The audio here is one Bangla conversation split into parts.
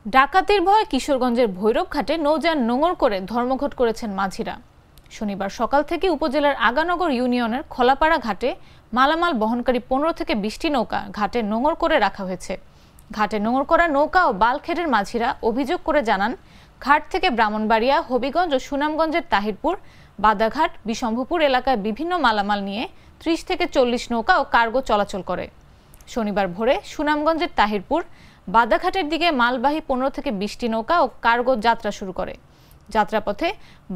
ডাকাতির ভয়ে কিশোরগঞ্জের ভৈরবঘাটে নৌযান নোঙর করে ধর্মঘট করেছেন মাঝিরা। শনিবার সকাল থেকে উপজেলার আগানগর ইউনিয়নের খোলাপাড়া ঘাটে মালামাল বহনকারী 15 থেকে 20টি নৌকা ঘাটে নোঙর করে রাখা হয়েছে। ঘাটে নোঙর করা নৌকা ও বালখেটের মাঝিরা অভিযোগ করে জানান, ঘাট থেকে ব্রাহ্মণবাড়িয়া, হবিগঞ্জ ও সুনামগঞ্জের তাহিরপুর, বাদাঘাট, বিশম্ভপুর এলাকায় বিভিন্ন মালামাল নিয়ে 30 থেকে 40 নৌকা ও কার্গো চলাচল করে। শনিবার ভোরে সুনামগঞ্জের তাহিরপুর, বাদাঘাটের দিকে মালবাহী 15 থেকে 20টি নৌকা ও কার্গো যাত্রা শুরু করে। যাত্রাপথে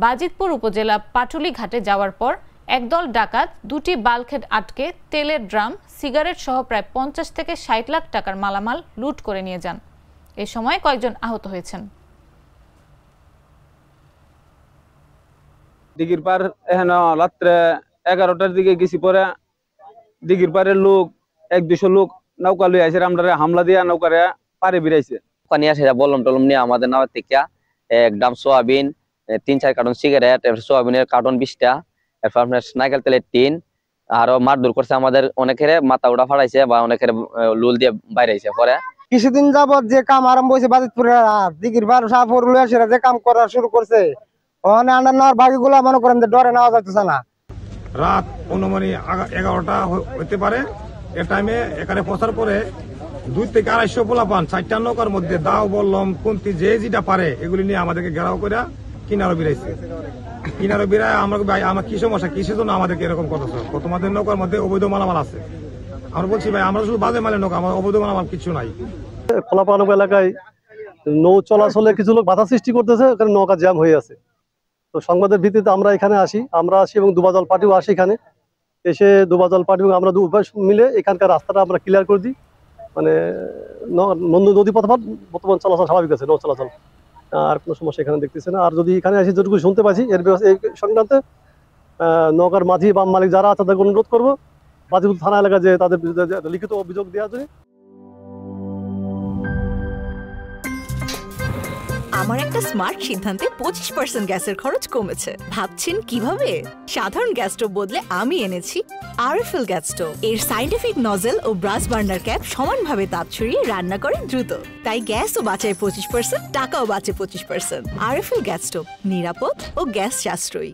বাজিতপুর উপজেলা পাটুলি ঘাটে যাওয়ার পর একদল ডাকাত 2টি বালখেট আটকে তেলের ড্রাম, সিগারেট সহ প্রায় 50 থেকে 60 লাখ টাকার মালামাল লুট করে নিয়ে যান। এ সময় কয়েকজন আহত হয়েছেন। দিঘির পার এখানে রাত্রে 11টার দিকে গেছি, পরে দিঘির পারের লোক 100-200 লোক নৌকা লই আইছে, আমরা হামলা দিয়া নৌকারে পারে বেরাইছে। ওখানে সেটা বললাম টলম নিয়ে আমাদের নাওয়ার থেকে এক ড্রাম সোয়াবিন, 3-4 কার্টন সিগারেট, সোয়াবিনের কার্টন 20টা, এরপর আপনার নারকেল তেলের টিন, আরো মারধর করছে আমাদের, অনেকের মাথা উড়া ফাড়াইছে বা অনেকের লুল দিয়ে বাইরেছে। পরে কিছুদিন যাবত যে কাম আরম্ভ হয়েছে বাজিতপুরের দিঘির পার সাপুর লুয়াশিরা যে কাম করা শুরু করছে, ওখানে আন্ডার নেওয়ার বাকিগুলো মনে করেন যে ডরে নেওয়া যাইতেছে না। রাত 11টা হইতে পারে, এ টাইমে এখানে পৌঁছার পরে 2 থেকে 250 পোলাপান 4টা নৌকার মধ্যে দাও বললাম কুন্তি যে যেটা পারে এগুলি নিয়ে আমাদেরকে ঘেরাও করে কিনারো বেরাইছে। কিনারো বেরায় আমরা ভাই আমার কি সমস্যা, কিসের জন্য আমাদেরকে এরকম করতেছে? তোমাদের নৌকার মধ্যে অবৈধ মালামাল আছে। আমরা বলছি ভাই আমরা শুধু বাজে মালের নৌকা, আমার অবৈধ মালামাল কিছু নাই। খোলাপাড়া এলাকায় নৌ চলাচলে কিছু লোক বাধা সৃষ্টি করতেছে, ওখানে নৌকা জ্যাম হয়ে আছে। তো সংবাদের ভিত্তিতে আমরা এখানে আসি এবং দুবাজল পার্টিও আসি। এখানে এসে দুবাজল পার্টি এবং আমরা উভয় মিলে এখানকার রাস্তাটা আমরা ক্লিয়ার করে দিই। মানে নদী পথ বর্তমান চলাচল স্বাভাবিক আছে, নৌ চলাচল আর কোনো সমস্যা এখানে দেখতেছে না। আর যদি এখানে আসি যেটুকু শুনতে পাচ্ছি এই সংক্রান্তে নৌকার মাঝি বা মালিক যারা আছে তাদেরকে অনুরোধ করবো বাজিতপুর থানা এলাকায় যে তাদের লিখিত অভিযোগ দেওয়ার জন্য। আমার একটা স্মার্ট সিদ্ধান্তে 25% গ্যাসের খরচ কমেছে। ভাবছেন কিভাবে? সাধারণ গ্যাস স্টোভ বদলে আমি এনেছি আরএফএল গ্যাস স্টোভ। এর সাইন্টিফিক নজল ও ব্রাস বার্নার ক্যাপ সমানভাবে তাপ ছড়িয়ে রান্না করে দ্রুত, তাই গ্যাসও বাঁচায় 25%, টাকাও বাঁচে 25%। আরএফএল গ্যাস স্টোভ নিরাপদ ও গ্যাস সাশ্রয়ী।